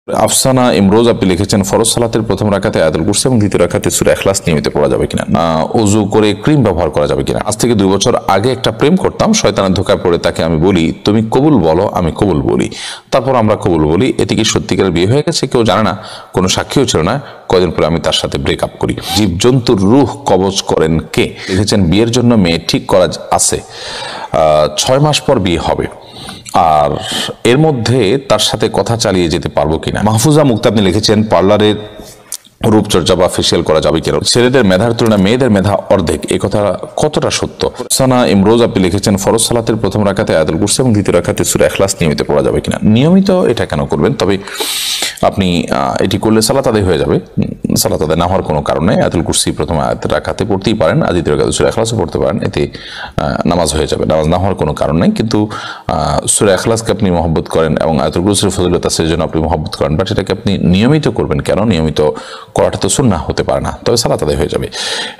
আফসানা ইমরোজ আপনি লিখেছেন ফরজ সালাতের প্রথম রাকাতে আয়াতুল কুরসি এবং দ্বিতীয় রাকাতে সূরা ইখলাস নিয়মিত পড়া যাবে কিনা, ওযু করে ক্রিম ব্যবহার করা যাবে কিনা। আজ থেকে 2 বছর আগে একটা প্রেম করতাম, শয়তানের ধোঁকায় পড়ে তাকে আমি বলি তুমি কবুল বলো, আমি কবুল বলি, তারপর আমরা কবুল বলি। এতে কি সত্যিকারের বিয়ে হয়ে গেছে? কেউ জানে না, কোনো সাক্ষীও ছিল না। কয়েকদিন পরে আমি তার সাথে ব্রেকআপ করি। জীবজন্তুর রূহ কবজ করেন কে? লিখেছেন বিয়ের জন্য মেয়ে ঠিক করা আছে, 6 মাস পর বিয়ে হবে, আর এর মধ্যে তার সাথে কথা চালিয়ে যেতে পারবো কিনা। মাহফুজা মুক্তা আপনি লিখেছেন পার্লারের রূপচর্চা বা ফেসিয়াল করা যাবে কিনা, ছেলেদের মেধার তুলনায় মেয়েদের মেধা অর্ধেক, এই কথা কতটা সত্য। সানা ইমরোজ আপনি লিখেছেন ফরজ সালাতের প্রথম রাকাতে আয়াতুল কুরসি এবং দ্বিতীয় রাকাতে সূরা ইখলাস নিয়মিত পড়া যাবে কিনা। নিয়মিত এটা কেন করবেন? তবে আপনি এটি করলে সালাত আদায় হয়ে যাবে, সালাত আদায় না হওয়ার কোনো কারণ নেই। আয়াতুল কুরসি প্রথম রাকাতে পড়তেই পারেন, আর দ্বিতীয় রাকাতে সূরা ইখলাসও পড়তে পারেন, এতে নামাজ হয়ে যাবে, নামাজ না হওয়ার কোনো কারণ নেই। কিন্তু সূরা ইখলাসকে আপনি মহব্বত করেন এবং আয়াতুল কুরসির ফজিলত আছে সেজন্য আপনি মহব্বত করেন, বাট এটাকে আপনি নিয়মিত করবেন কেন? নিয়মিত করাটা তো সুন্নাহ হতে পারে না, তবে সালাত আদায় হয়ে যাবে।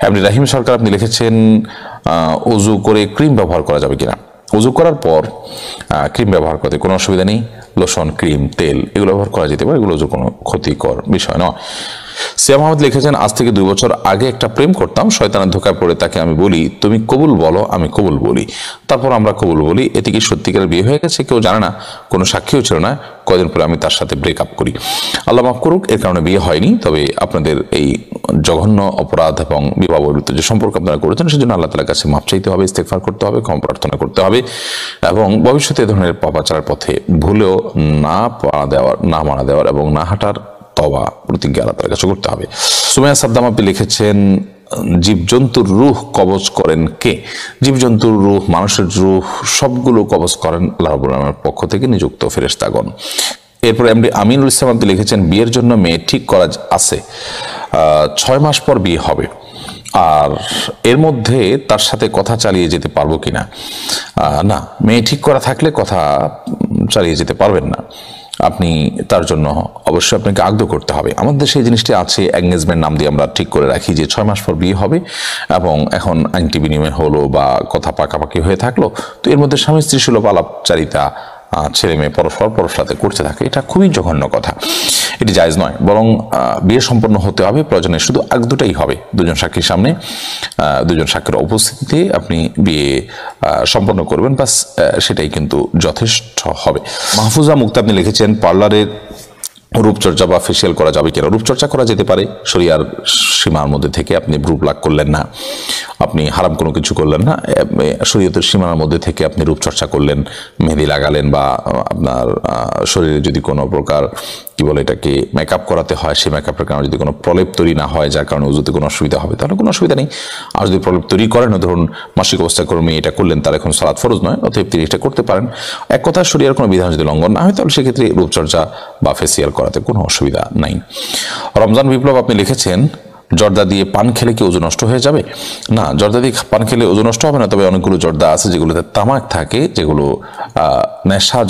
আপনি রাহিম সরকার আপনি লিখেছেন ওযু করে ক্রিম ব্যবহার করা যাবে কিনা। ওযু করার পর ক্রিম ব্যবহার করতে কোনো অসুবিধা নেই। লোশন, ক্রিম, তেল এগুলো ব্যবহার করা যেতে পারে, এগুলো কোনো ক্ষতিকর বিষয় নয়। সিয়াম আহমেদ লিখেছেন আজ থেকে 2 বছর আগে একটা প্রেম করতাম, শয়তানের ধোঁকায় পড়ে তাকে আমি বলি তুমি কবুল বলো, আমি কবুল বলি, তারপর আমরা কবুল বলি। এতে কি সত্যিকারের বিয়ে হয়ে গেছে? কেউ জানে না, কোনো সাক্ষীও ছিল না। কয়েকদিন পরে আমি তার সাথে ব্রেকআপ করি। আল্লাহ মাফ করুক, এর কারণে বিয়ে হয়নি। তবে আপনাদের এই জঘন্য অপরাধ এবং বিবাহ বহির্ভূত যে সম্পর্ক আপনারা করেছেন সেজন্য আল্লাহ তাআলার কাছে মাফ চাইতে হবে, ইস্তেগফার করতে হবে, ক্ষমা প্রার্থনা করতে হবে এবং ভবিষ্যতে এ ধরনের পাপাচারের পথে ভুলেও না মানা দেওয়ার এবং না হাঁটার তওবা প্রতিজ্ঞা আল্লাহ তাআলার কাছে করতে হবে। সুমাইয়া সাদ্দাম আপনি লিখেছেন জীবজন্তুর রূহ কবজ করেন কে? জীবজন্তুর রূহ, মানুষের রূহ সবগুলো কবজ করেন আল্লাহ রাব্বুল আলামিনের পক্ষ থেকে নিযুক্ত ফেরেশতাগণ। এরপরে এমডি আমিনুল ইসলাম আপনি লিখেছেন বিয়ের জন্য মেয়ে ঠিক করা আছে, 6 মাস পর বিয়ে হবে, আর এর মধ্যে তার সাথে কথা চালিয়ে যেতে পারবো কিনা। না, মেয়ে ঠিক করা থাকলে কথা চালিয়ে যেতে পারবেন না। আপনি তার জন্য অবশ্যই আপনাকে আগ্রহ করতে হবে। আমাদের দেশে এই জিনিসটি আছে, এঙ্গেজমেন্ট নাম দিয়ে আমরা ঠিক করে রাখি যে 6 মাস পর বিয়ে হবে, এবং এখন আংটি বিনিময় হলো বা কথা পাকাপাকি হয়ে থাকলো, তো এর মধ্যে স্বামী স্ত্রী সুলভ আলাপচারিতা ছেলে মেয়ে পরস্পর সাথে করতে থাকে, এটা খুবই জঘন্য কথা, এটি জায়েজ নয়। বরং বিয়ে সম্পন্ন হতে হবে, প্রয়োজনে শুধু আগ দুটাই হবে, 2 জন সাক্ষীর সামনে, 2 জন সাক্ষীর উপস্থিতিতে আপনি বিয়ে সম্পন্ন করবেন, বাস সেটাই কিন্তু যথেষ্ট হবে। মাহফুজা মুক্তা আপনি লিখেছেন পার্লারের রূপচর্চা বা ফেসিয়াল করা যাবে কিনা। রূপচর্চা করা যেতে পারে শরিয়ার সীমার মধ্যে থেকে। আপনি রূপ লাগ করলেন না, আপনি হারাম কোনো কিছু করলেন না, শরীয়তের সীমার মধ্যে থেকে আপনি রূপচর্চা করলেন, মেহেদি লাগালেন, বা আপনার শরীরে যদি কোনো প্রকার কি বলে এটাকে মেকআপ করাতে হয়, সেই মেকআপের কারণে যদি কোনো প্রলেপ তৈরি না হয় যার কারণে উজুতে কোনো অসুবিধা হবে, তাহলে কোনো অসুবিধা নেই। আর যদি প্রলেপ তৈরি করেন, ধরুন মাসিক অবস্থায় কর্মী এটা করলেন, তার এখন সালাত ফরজ নয়, অতএব তিনি এটা করতে পারেন। এক কথা, শরীরের কোনো বিধান যদি লঙ্ঘন না হয় তাহলে সেক্ষেত্রে রূপচর্চা বা ফেসিয়াল করাতে কোনো অসুবিধা নাই। রমজান বিপ্লব আপনি লিখেছেন জর্দা দিয়ে পান খেলে কি ওজন নষ্ট হয়ে যাবে? না, জর্দা দিয়ে পান খেলে ওজন নষ্ট হবে না, তবে অনেকগুলো জর্দা আছে যেগুলোতে তামাক থাকে, যেগুলো নেশা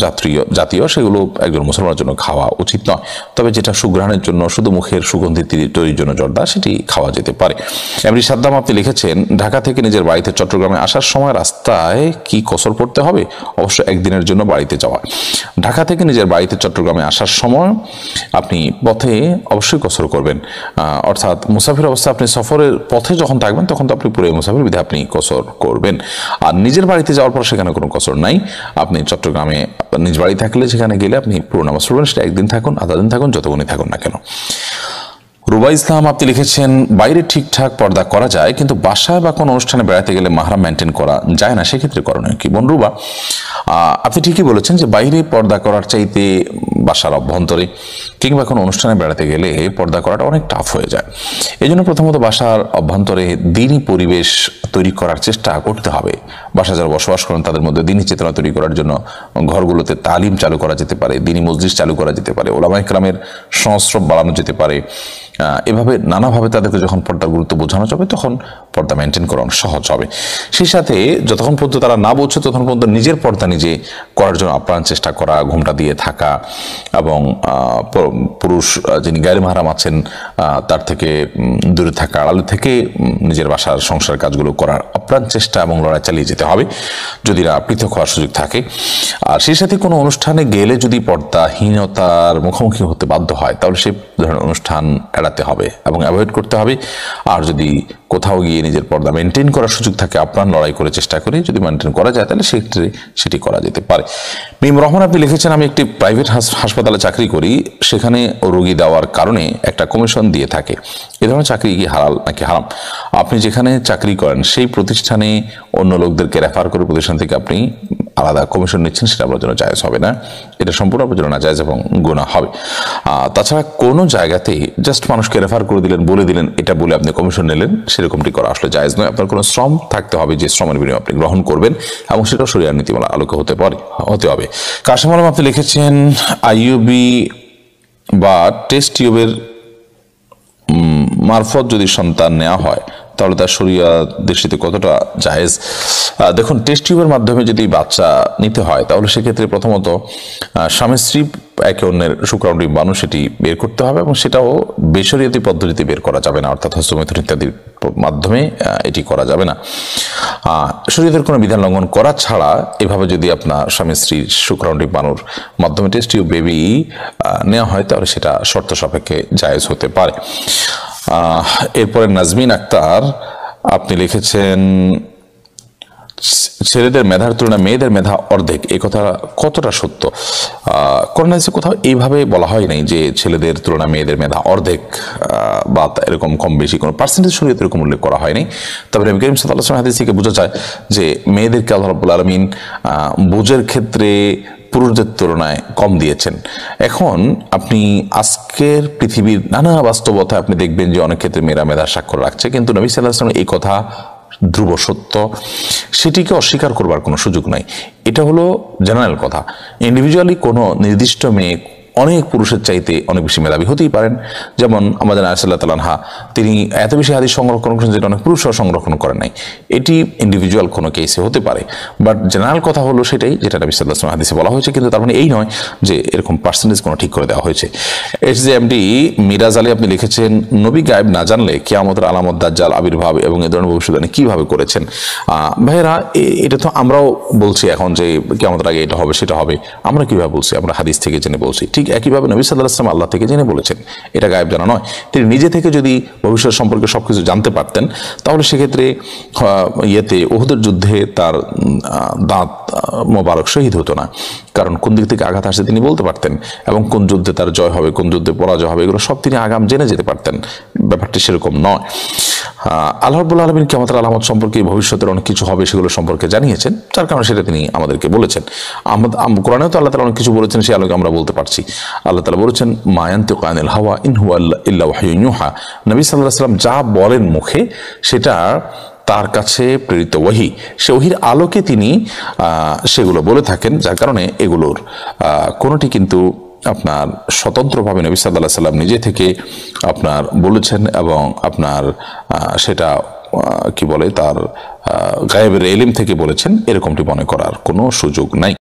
জাতীয়, সেগুলো একজন মুসলমানের জন্য খাওয়া উচিত নয়। তবে যেটা সুঘ্রাণের জন্য, শুধু মুখের সুগন্ধি তৈরির জন্য জর্দা, সেটি খাওয়া যেতে পারে। এমডি সাদ্দাম আপনি লিখেছেন ঢাকা থেকে নিজের বাড়িতে চট্টগ্রামে আসার সময় রাস্তায় কি কসর পড়তে হবে? অবশ্য একদিনের জন্য বাড়িতে যাওয়া। ঢাকা থেকে নিজের বাড়িতে চট্টগ্রামে আসার সময় আপনি পথে অবশ্যই কসর করবেন, অর্থাৎ মুসাফির অবস্থা আপনি সফরের পথে যখন থাকবেন তখন তো আপনি পুরো মুসাফির বিধে আপনি কসর করবেন। আর নিজের বাড়িতে যাওয়ার পর সেখানে কোনো কসর নাই। আপনি চট্টগ্রামে নিজ বাড়ি থাকলে সেখানে গেলে আপনি পুরো নামাজ পড়বেন, সেটা 1 দিন থাকুন, আধা দিন থাকুন, যতক্ষণই থাকুন না কেন। রুবা ইসলাম আপনি লিখেছেন বাইরে ঠিকঠাক পর্দা করা যায়, কিন্তু বাসায় বা কোনো অনুষ্ঠানে বেড়াতে গেলে মাহরাম মেনটেন করা যায় না, সেক্ষেত্রে করণীয় কি? বোন রুবা, আপনি ঠিকই বলেছেন যে বাইরে পর্দা করার চাইতে বাসার অভ্যন্তরে কিংবা কোনো অনুষ্ঠানে বেড়াতে গেলে পর্দা করাটা অনেক টাফ হয়ে যায়। এই জন্য প্রথমত বাসার অভ্যন্তরে দ্বীনি পরিবেশ তৈরি করার চেষ্টা করতে হবে। বাসায় যারা বসবাস করেন তাদের মধ্যে দ্বীনি চেতনা তৈরি করার জন্য ঘরগুলোতে তালিম চালু করা যেতে পারে, দ্বীনি মজলিস চালু করা যেতে পারে, ওলামা ইকরামের সংস্রব বাড়ানো যেতে পারে, এভাবে নানাভাবে তাদেরকে যখন পর্দার গুরুত্ব বোঝানো যাবে তখন পর্দা মেনটেন করা সহজ হবে। সেই সাথে যতক্ষণ পর্যন্ত তারা না বলছে ততক্ষণ পর্যন্ত নিজের পর্দা নিজে করার জন্য আপ্রাণ চেষ্টা করা, ঘোমটা দিয়ে থাকা এবং পুরুষ যিনি গায়ের মাহরাম আছেন তার থেকে দূরে থাকা, আড়ালে থেকে নিজের বাসার সংসার কাজগুলো করার আপ্রাণ চেষ্টা এবং লড়াই চালিয়ে যেতে হবে যদি না পৃথক হওয়ার সুযোগ থাকে। আর সেই সাথে কোনো অনুষ্ঠানে গেলে যদি পর্দাহীনতার মুখোমুখি হতে বাধ্য হয় তাহলে সেই ধরনের অনুষ্ঠান এড়াতে হবে এবং অ্যাভয়েড করতে হবে। আর যদি কোথাও গিয়ে নিজের পর্দা মেনটেন করার সুযোগ থাকে আপ্রাণ লড়াই করে চেষ্টা করে যদি মেনটেন করা যায় তাহলে সেক্ষেত্রে সেটি করা যেতে পারে। মিম রহমান আপনি লিখেছেন, আমি একটি প্রাইভেট হাসপাতালে চাকরি করি, সেখানে রোগী দেওয়ার কারণে একটা কমিশন দিয়ে থাকে। এ ধরনের চাকরি কি হালাল নাকি হারাম? আপনি যেখানে চাকরি করেন সেই প্রতিষ্ঠানে অন্য লোকদেরকে রেফার করে প্রতিষ্ঠান থেকে আপনি আলাদা কমিশন নিচ্ছেন, সেটা আপনার জন্য জায়েজ হবে না, এটা সম্পূর্ণ আপনার জন্য নাজায়েজ এবং গুনাহ হবে। তাছাড়া কোনো জায়গাতে জাস্ট মানুষকে রেফার করে দিলেন, বলে দিলেন, এটা বলে আপনি কমিশন নিলেন, সেরকমটি করা আসলে জায়েজ নয়। আপনার কোনো শ্রম থাকতে হবে যে শ্রমের বিনিময়ে আপনি গ্রহণ করবেন এবং সেটা শরিয়ার নীতিমালার আলোকে হতে হবে। কাশেম আলম আপনি লিখেছেন, আইইউবি বা টেস্ট টিউবের মারফত যদি সন্তান নেওয়া হয় তাহলে তার শরিয়া দৃষ্টিতে কতটা জায়েজ? দেখুন, টেস্ট টিউবের মাধ্যমে যদি বাচ্চা নিতে হয় তাহলে সেক্ষেত্রে প্রথমত স্বামী স্ত্রী একে অন্যের শুক্রাণু ডিম্বাণু সেটি বের করতে হবে এবং সেটাও বেশরিয়াতি পদ্ধতিতে বের করা যাবে না, অর্থাৎ হস্তমৈথুন ইত্যাদির মাধ্যমে এটি করা যাবে না। শরীয়তের কোনো বিধান লঙ্ঘন করা ছাড়া এভাবে যদি আপনার স্বামী স্ত্রীর শুক্রাণু ডিম্বাণুর মাধ্যমে টেস্ট টিউব বেবি নেওয়া হয় তাহলে সেটা শর্ত সাপেক্ষে জায়েজ হতে পারে। এরপরে নাজমিন আক্তার আপনি লিখেছেন, ছেলেদের মেধার তুলনায় মেয়েদের মেধা অর্ধেক, এই কথা কতটা সত্য? কোরআন হাদিসে কোথাও এইভাবে বলা হয় নাই যে ছেলেদের তুলনায় মেয়েদের মেধা অর্ধেক বা এরকম কম বেশি কোনো পার্সেন্টেজ শরীয়তে এরকম উল্লেখ করা হয়নি। তবে নবী করিম সাল্লাল্লাহু আলাইহি ওয়াসাল্লাম হাদিস থেকে বোঝা যায় যে মেয়েদেরকে আল্লাহ রাব্বুল আলামিন বুঝের ক্ষেত্রে পুরুষদের তুলনায় কম দিয়েছেন। এখন আপনি আজকের পৃথিবীর নানা বাস্তবতায় আপনি দেখবেন যে অনেক ক্ষেত্রে মেয়েরা মেধার স্বাক্ষর রাখছে, কিন্তু নবী সাল্লাল্লাহু আলাইহি ওয়াসাল্লাম এই কথা ধ্রুব সত্য, সেটিকে অস্বীকার করবার কোনো সুযোগ নাই। এটা হলো জেনারেল কথা। ইন্ডিভিজুয়ালি কোনো নির্দিষ্ট মেয়ে অনেক পুরুষের চাইতে অনেক বেশি মেধাবী হতেই পারেন, যেমন আমাদের আয়েশা রাদিয়াল্লাহু আনহা তিনি এত বেশি হাদিস সংরক্ষণ করেছেন যেটা অনেক পুরুষরা সংরক্ষণ করেন নাই। এটি ইন্ডিভিজুয়াল কোনো কেসে হতে পারে, বাট জেনারেল কথা হলো সেটাই যেটা নবী সাল্লাল্লাহু আলাইহি ওয়াসাল্লাম হাদিসে বলা হয়েছে, কিন্তু তার মানে এই নয় যে এরকম পার্সেন্টেজ কোনো ঠিক করে দেওয়া হয়েছে। এসজেএমডি মিরাজ আলী আপনি লিখেছেন, নবী গায়েব না জানলে কিয়ামতের আলামত, দাজ্জাল আবির্ভাব এবং এই ধরনের ভবিষ্যৎবাণী কিভাবে করেছেন? ভাইয়েরা, এটা তো আমরাও বলছি এখন যে কিয়ামতের আগে এটা হবে সেটা হবে, আমরা কিভাবে বলছি? আমরা হাদিস থেকে জেনে বলছি। ঠিক একইভাবে নবী সাল্লাল্লাহু আলাইহি ওয়াসাল্লাম আল্লাহ থেকে জেনে বলেছেন, এটা গায়েব জানা নয়। তিনি নিজে থেকে যদি ভবিষ্যৎ সম্পর্কে সবকিছু জানতে পারতেন তাহলে সেক্ষেত্রে উহুদের যুদ্ধে তার দাঁত মোবারক শহীদ হতো না, কারণ কোন দিক থেকে আঘাত আসছে তিনি বলতে পারতেন এবং কোন যুদ্ধে তার জয় হবে, কোন যুদ্ধে পরাজয় হবে, এগুলো সব তিনি আগাম জেনে যেতে পারতেন। ব্যাপারটি সেরকম নয়। আল্লাহ রাব্বুল আলামিন কিয়ামতের আলামত সম্পর্কে, ভবিষ্যতের অনেক কিছু হবে সেগুলো সম্পর্কে জানিয়েছেন, যার কারণে সেটা তিনি আমাদেরকে বলেছেন। কোরআনেও তো আল্লাহ তাআলা অনেক কিছু বলেছেন, সেই আলোকে আমরা বলতে পারছি। আল্লাহ তাআলা বলেছেন, মা ইয়ানতিকু আনিল হাওয়া ইন হুয়া ইল্লা ওয়াহয়ুন ইউহা। নবী সাল্লাল্লাহু আলাইহি ওয়াসাল্লাম যা বলেন মুখে সেটা তার কাছে প্রেরিত ওহী, সে ওহীর আলোকে তিনি সেগুলো বলে থাকেন, যার কারণে এগুলোর কোনোটি কিন্তু আপনার স্বতন্ত্রভাবে নবী সাল্লাল্লাহু আলাইহি ওয়াসাল্লাম নিজে থেকে আপনার বলেছেন এবং আপনার সেটা কি বলে তার গায়েবের ইলম থেকে বলেছেন, এরকমটি মনে করার কোনো সুযোগ নাই।